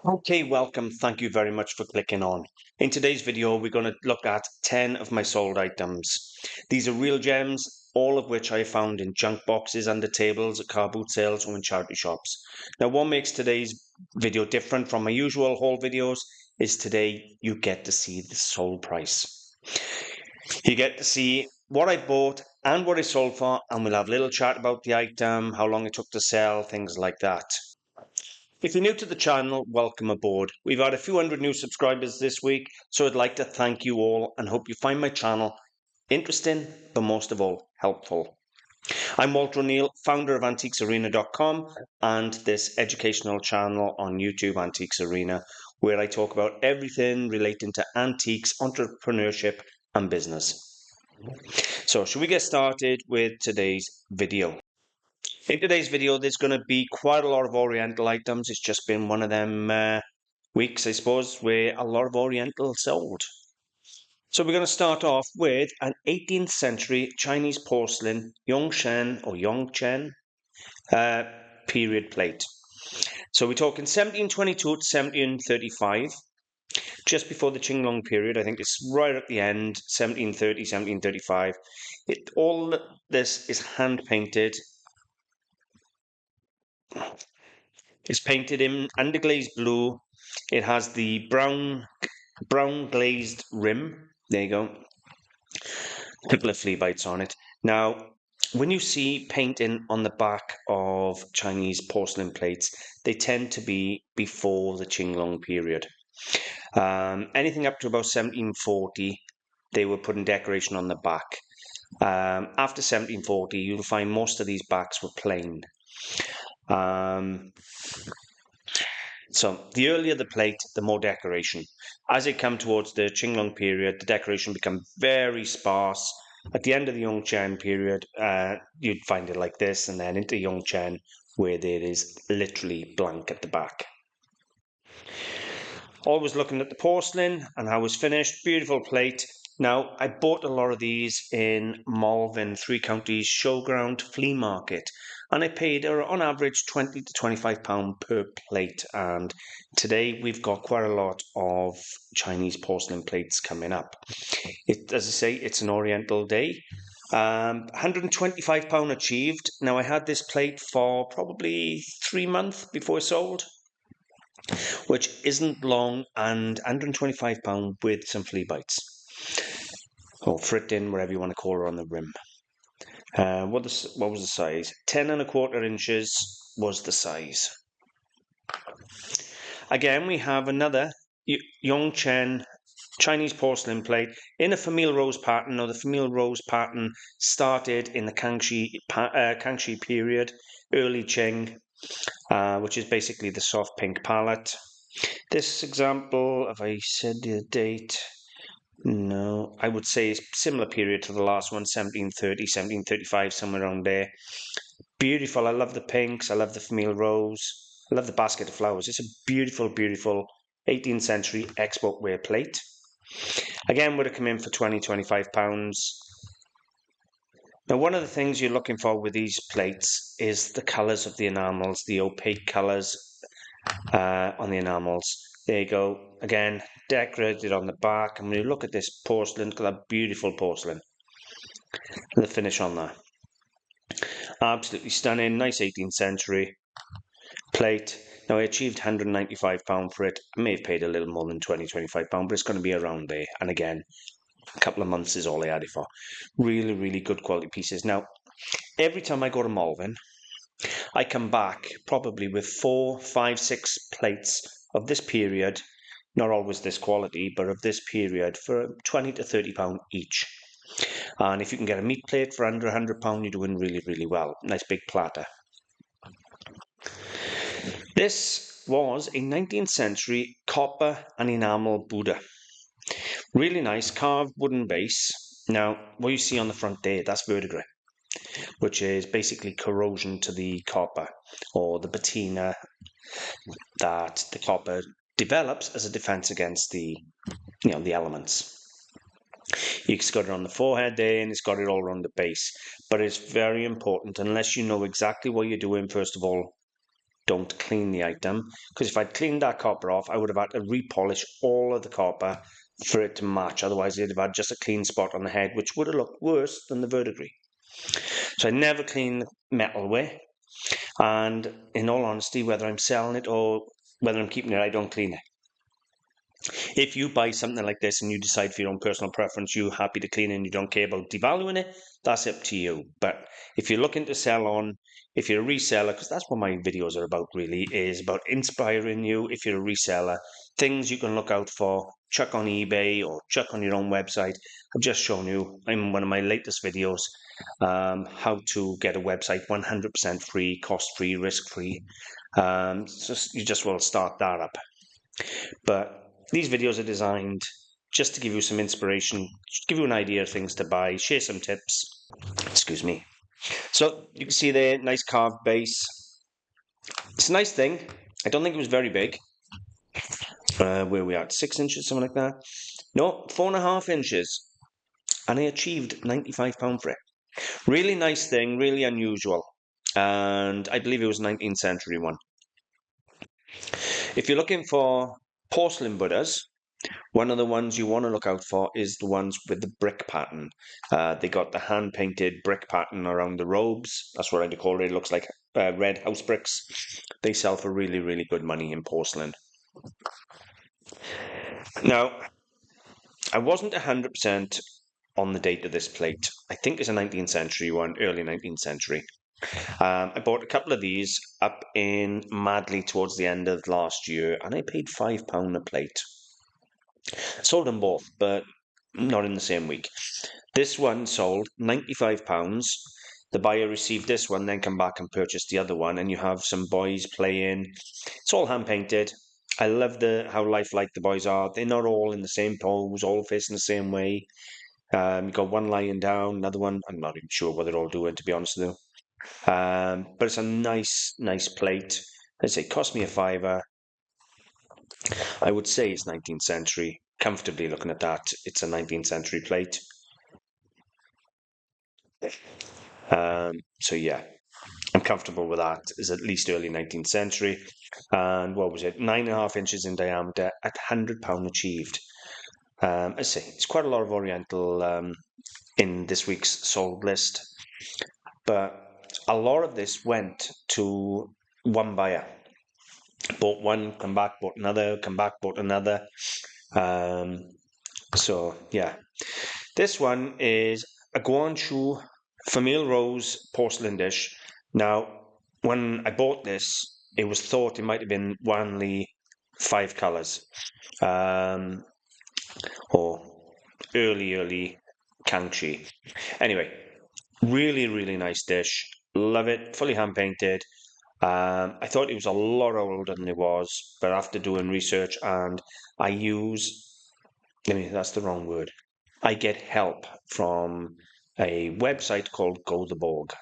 Okay, welcome. Thank you very much for clicking on. In today's video, we're going to look at 10 of my sold items. These are real gems, all of which I found in junk boxes, under tables, at car boot sales, or in charity shops. Now, what makes today's video different from my usual haul videos is today you get to see the sold price. You get to see what I bought and what I sold for, and we'll have a little chat about the item, how long it took to sell, things like that. If you're new to the channel, welcome aboard. We've had a few hundred new subscribers this week, so I'd like to thank you all and hope you find my channel interesting, but most of all, helpful. I'm Walter O'Neill, founder of AntiquesArena.com and this educational channel on YouTube, Antiques Arena, where I talk about everything relating to antiques, entrepreneurship, and business. So, should we get started with today's video? In today's video, there's going to be quite a lot of Oriental items. It's just been one of them weeks, I suppose, where a lot of Oriental sold. So we're going to start off with an 18th century Chinese porcelain Yongzheng or Yongchen period plate. So we're talking 1722 to 1735, just before the Qianlong period. I think it's right at the end, 1730, 1735. All this is hand painted. It's painted in underglazed blue. It has the brown glazed rim. There you go. A couple of flea bites on it. Now, when you see painting on the back of Chinese porcelain plates, they tend to be before the Qianlong period. Anything up to about 1740, they were putting decoration on the back. After 1740, you'll find most of these backs were plain. So the earlier the plate, the more decoration. As it come towards the Qianlong period, the decoration become very sparse. At the end of the Yongzheng period, you'd find it like this, and then into Yongzheng, where there is literally blank at the back. Always looking at the porcelain and how it's finished. Beautiful plate. Now, I bought a lot of these in Malvern, Three Counties Showground Flea Market, and I paid on average £20 to £25 per plate. And today we've got quite a lot of Chinese porcelain plates coming up. As I say, it's an Oriental day. £125 achieved. Now, I had this plate for probably 3 months before it sold, which isn't long, and £125 with some flea bites. Or fritting, whatever you want to call her, on the rim. What was the size? 10¼ inches was the size. Again, we have another Yongzheng Chinese porcelain plate in a Famille rose pattern. Now, the Famille rose pattern started in the Kangxi period, early Qing, which is basically the soft pink palette. This example, have I said the date? No, I would say similar period to the last one, 1730, 1735, somewhere around there. Beautiful. I love the pinks. I love the Famille rose. I love the basket of flowers. It's a beautiful, beautiful 18th century export wear plate. Again, would have come in for £20, £25. Now, one of the things you're looking for with these plates is the colours of the enamels, the opaque colours on the enamels. There you go. Again, decorated on the back. And when you look at this porcelain, look at that beautiful porcelain. And the finish on that. Absolutely stunning. Nice 18th century plate. Now, I achieved £195 for it. I may have paid a little more than £20, £25, but it's going to be around there. And again, a couple of months is all I had it for. Really, really good quality pieces. Now, every time I go to Malvern, I come back probably with 4, 5, 6 plates of this period, not always this quality, but of this period, for £20 to £30 each. And if you can get a meat plate for under £100, you're doing really, really well. Nice big platter. This was a 19th century copper and enamel Buddha. Really nice carved wooden base. Now, what you see on the front there, that's verdigris, which is basically corrosion to the copper, or the patina that the copper develops as a defense against the elements. It's got it on the forehead there, and it's got it all around the base. But it's very important, unless you know exactly what you're doing, first of all, don't clean the item, because if I'd cleaned that copper off, I would have had to repolish all of the copper for it to match. Otherwise, it'd have had just a clean spot on the head, which would have looked worse than the verdigris. So I never clean the metalware, and in all honesty, whether I'm selling it or whether I'm keeping it, I don't clean it. If you buy something like this and you decide for your own personal preference, you're happy to clean it and you don't care about devaluing it, that's up to you. But if you're looking to sell on, if you're a reseller, because that's what my videos are about really, is about inspiring you. If you're a reseller, things you can look out for, chuck on eBay or chuck on your own website. I've just shown you in one of my latest videos how to get a website 100% free, cost-free, risk-free. You just will start that up. But these videos are designed just to give you some inspiration, give you an idea of things to buy, share some tips. Excuse me. So you can see there, nice carved base. It's a nice thing. I don't think it was very big. Where are we at? 6 inches, something like that? No, 4.5 inches. And I achieved £95 for it. Really nice thing, really unusual. And I believe it was a 19th century one. If you're looking for porcelain Buddhas, one of the ones you want to look out for is the ones with the brick pattern. They got the hand-painted brick pattern around the robes. That's what I call it. It looks like red house bricks. They sell for really, really good money in porcelain. Now, I wasn't 100% on the date of this plate. I think it's a 19th century one, early 19th century. I bought a couple of these up in Madley towards the end of last year, and I paid £5 a plate. Sold them both, but not in the same week. This one sold £95. The buyer received this one, then come back and purchased the other one, and you have some boys playing. It's all hand painted. I love how lifelike the boys are. They're not all in the same pose, all facing the same way. You've got one lying down, another one. I'm not even sure what they're all doing, to be honest with you. But it's a nice, nice plate. As I say, it cost me a fiver. I would say it's 19th century. Comfortably looking at that, it's a 19th century plate. So yeah, I'm comfortable with that. It's at least early 19th century. And what was it? 9.5 inches in diameter at £100 achieved. I say, it's quite a lot of Oriental in this week's sold list. But a lot of this went to one buyer. Bought one, come back, bought another, come back, bought another. So yeah, this one is a Guangzhou Famille Rose porcelain dish. Now, when I bought this, it was thought it might have been only 5 colours, or early Kangxi. Anyway, really, really nice dish. Love it, fully hand painted. I thought it was a lot older than it was, but after doing research and that's the wrong word. I get help from a website called Go the Borg.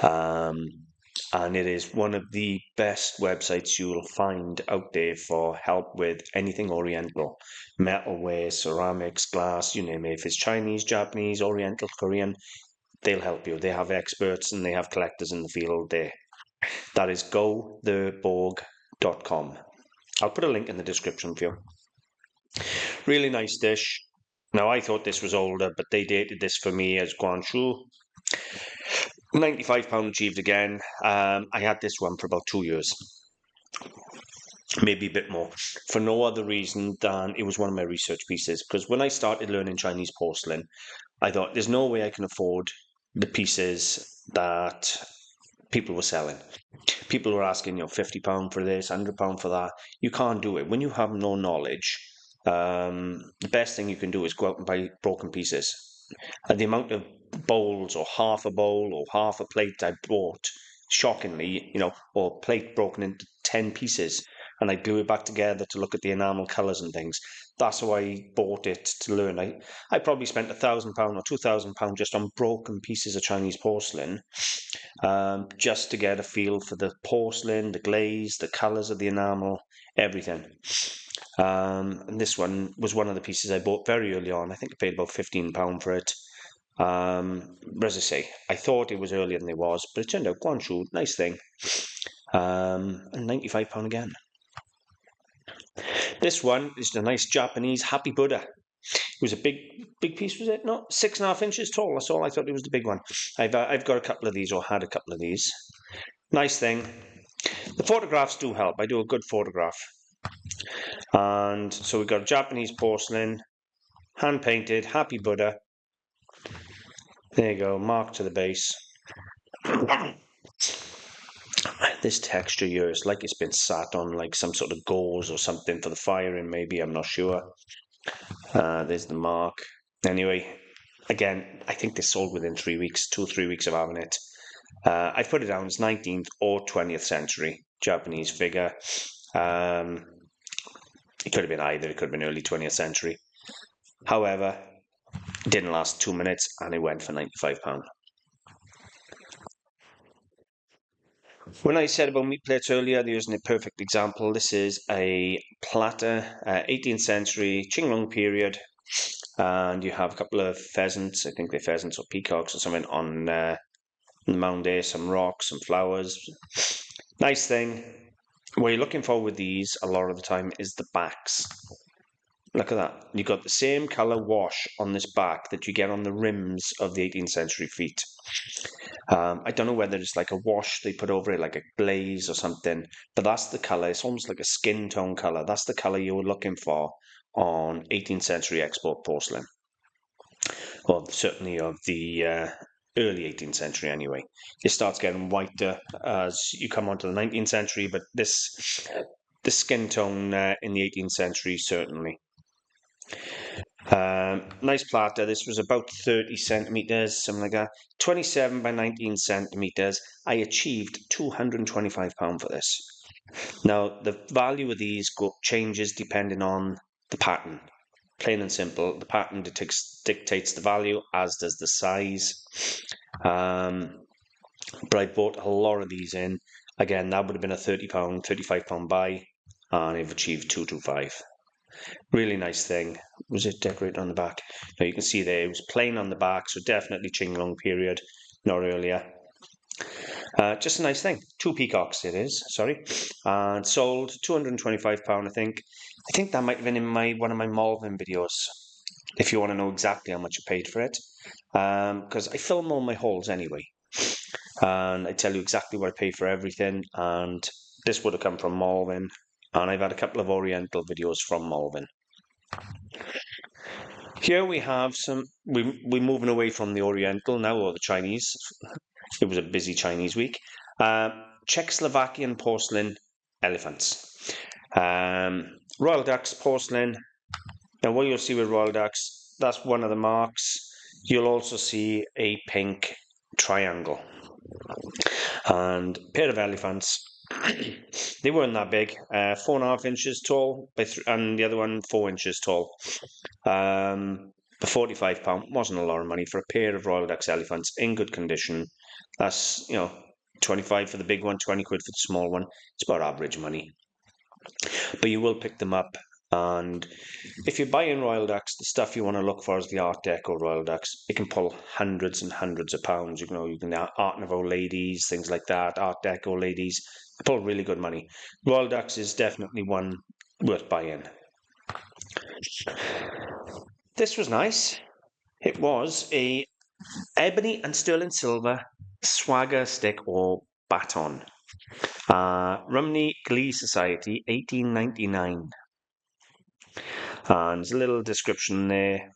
And it is one of the best websites you'll find out there for help with anything Oriental. Metalware, ceramics, glass, you name it. If it's Chinese, Japanese, Oriental, Korean, they'll help you. They have experts and they have collectors in the field there. That is gotheborg.com. I'll put a link in the description for you. Really nice dish. Now, I thought this was older, but they dated this for me as Guangzhou. £95 achieved again. I had this one for about 2 years. Maybe a bit more. For no other reason than it was one of my research pieces. Because when I started learning Chinese porcelain, I thought there's no way I can afford the pieces that people were selling. People were asking, £50 for this, £100 for that. You can't do it. When you have no knowledge, the best thing you can do is go out and buy broken pieces. And the amount of bowls or half a bowl or half a plate I bought, shockingly, or plate broken into 10 pieces, and I glue it back together to look at the enamel colours and things. That's how I bought it to learn. I probably spent £1,000 or £2,000 just on broken pieces of Chinese porcelain, just to get a feel for the porcelain, the glaze, the colours of the enamel, everything. And this one was one of the pieces I bought very early on. I think I paid about £15 for it. As I say, I thought it was earlier than it was, but it turned out Guangzhou, nice thing. and £95 again. This one is a nice Japanese Happy Buddha. It was a big piece, was it? No, 6.5 inches tall. That's all. I thought it was the big one. I've got a couple of these, or had a couple of these. Nice thing. The photographs do help. I do a good photograph. And so we've got Japanese porcelain, hand painted, Happy Buddha. There you go, mark to the base. This texture here is like it's been sat on like some sort of gauze or something for the firing, maybe, I'm not sure. There's the mark. Anyway, again, I think this sold within 3 weeks, 2 or 3 weeks of having it. I've put it down as 19th or 20th century Japanese figure. It could have been either, it could have been early 20th century. However, it didn't last 2 minutes and it went for £95. When I said about meat plates earlier, they're using a perfect example. This is a platter, 18th century Qianlong period, and you have a couple of pheasants, I think they're pheasants or peacocks or something, on the mound there, some rocks, some flowers. Nice thing. What you're looking for with these a lot of the time is the backs. Look at that. You've got the same colour wash on this back that you get on the rims of the 18th century feet. I don't know whether it's like a wash they put over it, like a glaze or something, but that's the colour. It's almost like a skin tone colour. That's the colour you were looking for on 18th century export porcelain. Well, certainly of the early 18th century anyway. It starts getting whiter as you come onto the 19th century, but the skin tone in the 18th century, certainly. Nice platter. This was about 30 centimeters, something like that. 27 by 19 centimeters. I achieved £225 for this. Now, the value of these changes depending on the pattern. Plain and simple. The pattern dictates the value, as does the size. But I bought a lot of these in. Again, that would have been a £30, £35 buy, and I've achieved £225. Really nice thing. Was it decorated on the back? Now you can see there it was plain on the back, so definitely Qianlong period, not earlier. Just a nice thing. 2 peacocks it is, sorry. And sold £225, I think. I think that might have been in one of my Malvern videos, if you want to know exactly how much I paid for it. Because I film all my hauls anyway. And I tell you exactly what I paid for everything. And this would have come from Malvern. And I've had a couple of Oriental videos from Malvern. Here we have we're moving away from the Oriental now, or the Chinese. It was a busy Chinese week. Czechoslovakian porcelain elephants. Royal Ducks porcelain. Now what you'll see with Royal Ducks, that's one of the marks. You'll also see a pink triangle. And a pair of elephants. They weren't that big, 4.5 inches tall, and the other one 4 inches tall. For £45 wasn't a lot of money for a pair of Royal Dutch elephants in good condition. That's 25 for the big one, 20 quid for the small one. It's about average money, but you will pick them up. And if you're buying Royal Ducks, the stuff you want to look for is the Art Deco Royal Ducks. It can pull hundreds and hundreds of pounds. You can Art Nouveau ladies, things like that, Art Deco ladies. They pull really good money. Royal Ducks is definitely one worth buying. This was nice. It was a ebony and sterling silver swagger stick or baton. Rumney Glee Society, 1899. And there's a little description there.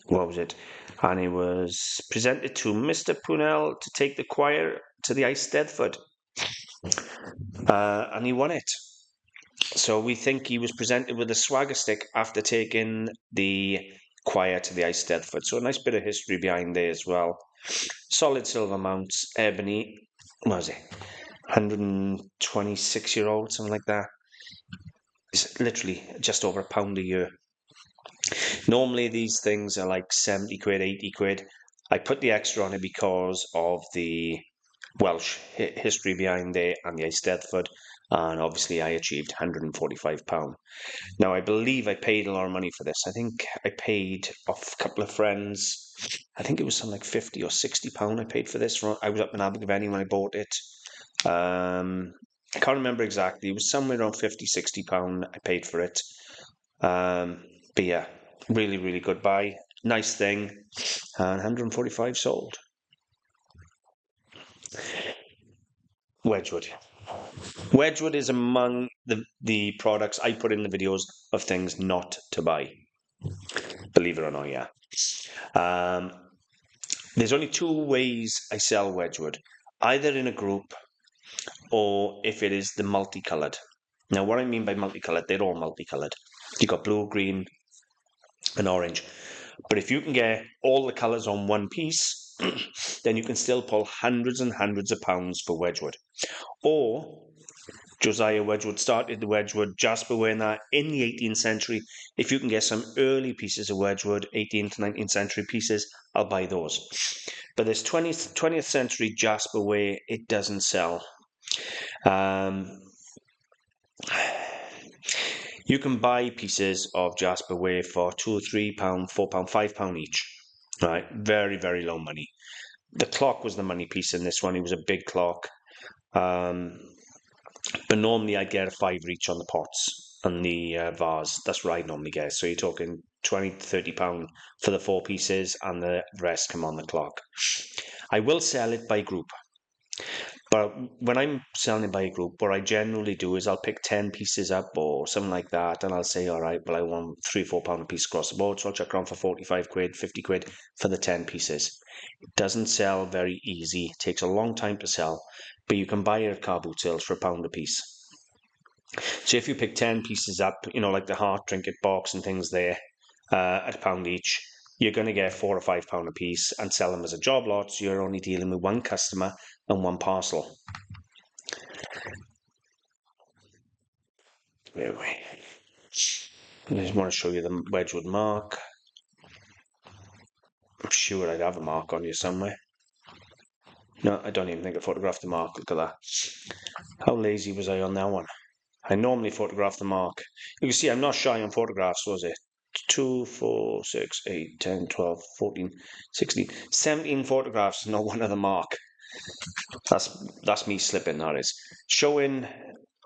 What was it? And it was presented to Mr. Punel to take the choir to the Eisteddfod. And he won it. So we think he was presented with a swagger stick after taking the choir to the Eisteddfod. So a nice bit of history behind there as well. Solid silver mounts, ebony. What was it? 126-year-old, something like that. It's literally just over £1 a year. Normally these things are like 70 quid, 80 quid. I put the extra on it because of the Welsh history behind there and the Eisteddfod, and obviously I achieved £145. Now I believe I paid a lot of money for this. I think I paid off a couple of friends. I think it was something like £50 or £60 I paid for this. I was up in Abergavenny when I bought it. I can't remember exactly. It was somewhere around 50, £60 I paid for it. But yeah, really, really good buy. Nice thing. And 145 sold. Wedgewood. Wedgewood is among the products I put in the videos of things not to buy. Believe it or not, yeah. There's only two ways I sell Wedgewood. Either in a group or if it is the multicolored. Now, what I mean by multicolored, they're all multicolored. You've got blue, green, and orange. But if you can get all the colors on one piece, then you can still pull hundreds and hundreds of pounds for Wedgewood. Or Josiah Wedgwood started the Wedgwood Jasperware in the 18th century. If you can get some early pieces of Wedgwood, 18th to 19th century pieces, I'll buy those. But this 20th century Jasperware, it doesn't sell. You can buy pieces of Jasperware for £2 or £3, £4, £5 each. Right, very, very low money. The clock was the money piece in this one. It was a big clock. But normally I'd get a fiver each on the pots and the vase. That's what I normally get. So you're talking £20 to £30 for the 4 pieces, and the rest come on the clock. I will sell it by group. But when I'm selling it by a group, what I generally do is I'll pick 10 pieces up or something like that, and I'll say, all right, well, I want £3 or £4 a piece across the board, so I'll chuck around for 45 quid, 50 quid for the 10 pieces. It doesn't sell very easy. It takes a long time to sell, but you can buy it at car boot sales for £1 a piece. So if you pick 10 pieces up, like the heart trinket box and things there, at £1 each, you're going to get £4 or £5 a piece and sell them as a job lot. So you're only dealing with one customer and one parcel. There we. I just want to show you the Wedgwood mark. I'm sure I'd have a mark on you somewhere. No, I don't even think I photographed the mark. Look at that. How lazy was I on that one? I normally photograph the mark. You can see I'm not shy on photographs, was it? 2, 4, 6, 8, 10, 12, 14, 16, 17 photographs, not one of the mark. That's me slipping, that is. Showing,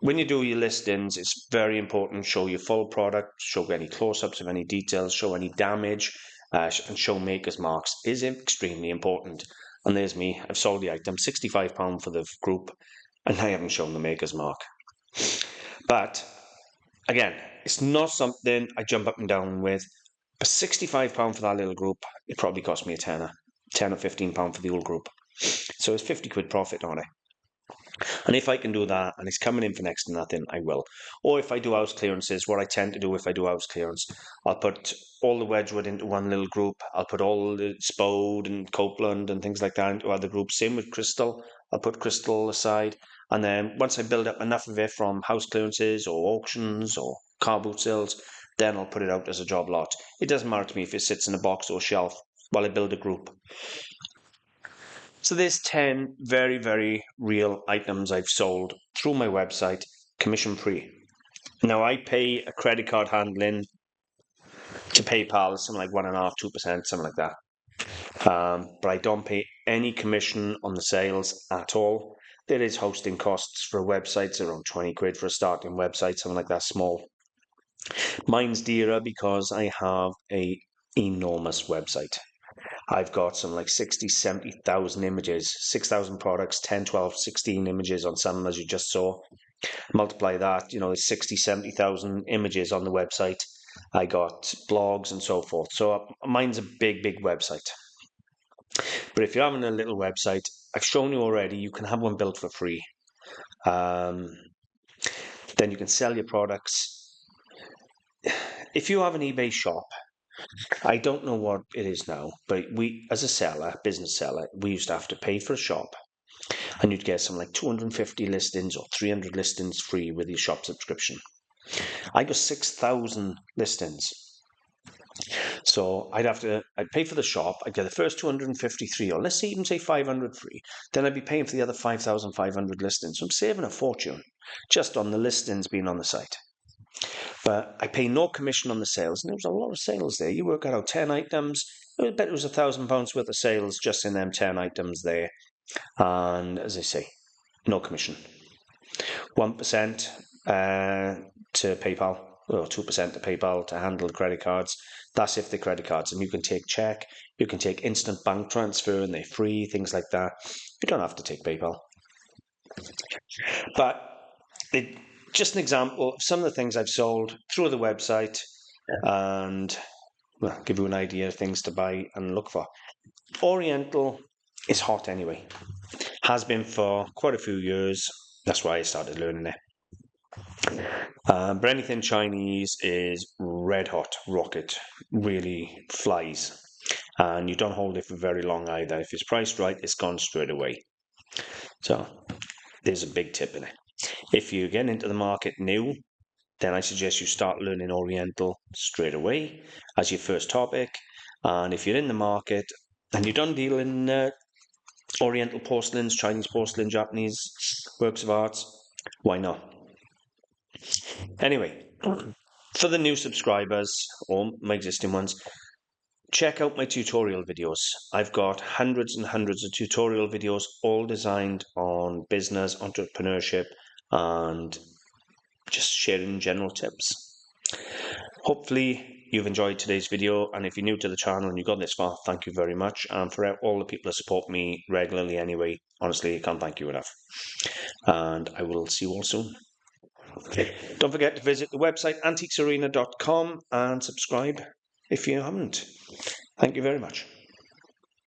when you do your listings, it's very important. Show your full product, show any close-ups of any details, show any damage, and show maker's marks is extremely important. And there's me, I've sold the item, £65 for the group, and I haven't shown the maker's mark. But again, it's not something I jump up and down with. But £65 for that little group, it probably cost me a tenner, £10 or £15 for the whole group. So it's 50 quid profit on it. And if I can do that and it's coming in for next to nothing, I will. Or if I do house clearances, what I tend to do if I do house clearance, I'll put all the Wedgwood into one little group. I'll put all the Spode and Copeland and things like that into other groups. Same with Crystal. I'll put Crystal aside. And then once I build up enough of it from house clearances or auctions or car boot sales, then I'll put it out as a job lot. It doesn't matter to me if it sits in a box or shelf while I build a group. So there's 10 very, very real items I've sold through my website, commission-free. Now, I pay a credit card handling to PayPal, something like 1.5%, 2%, something like that. But I don't pay any commission on the sales at all. There is hosting costs for websites, around 20 quid for a starting website, something like that, small. Mine's dearer because I have an enormous website. I've got some like 60, 70,000 images, 6,000 products, 10, 12, 16 images on some, as you just saw. Multiply that, there's 60, 70,000 images on the website. I got blogs and so forth. So mine's a big, big website. But if you're having a little website, I've shown you already, you can have one built for free. Then you can sell your products. If you have an eBay shop, I don't know what it is now, but we, as a seller, business seller, we used to have to pay for a shop, and you'd get some like 250 listings or 300 listings free with your shop subscription. I got 6,000 listings. So I'd pay for the shop, I'd get the first 253, or let's even say 500 free. Then I'd be paying for the other 5,500 listings. So I'm saving a fortune just on the listings being on the site. But I pay no commission on the sales, and there was a lot of sales there. You work out 10 items, I bet it was £1,000 worth of sales just in them 10 items there. And as I say, no commission. 1% to PayPal, or 2% to PayPal to handle credit cards. That's if they're credit cards. And you can take Czech, you can take instant bank transfer, and they're free, things like that. You don't have to take PayPal. But just an example of some of the things I've sold through the website, and well, give you an idea of things to buy and look for. Oriental is hot anyway. Has been for quite a few years. That's why I started learning it. But anything Chinese is red hot, rocket, really flies. And you don't hold it for very long either. If it's priced right, it's gone straight away. So there's a big tip in it. If you get into the market new, then I suggest you start learning Oriental straight away as your first topic. And if you're in the market and you don't deal in Oriental porcelains, Chinese porcelain, Japanese works of art, why not? Anyway, for the new subscribers or my existing ones, check out my tutorial videos. I've got hundreds and hundreds of tutorial videos, all designed on business, entrepreneurship, and just sharing general tips. Hopefully you've enjoyed today's video, and if you're new to the channel and you got this far, thank you very much. And for all the people that support me regularly anyway, honestly, I can't thank you enough. And I will see you all soon. Don't forget to visit the website antiquesarena.com and subscribe if you haven't. Thank you very much.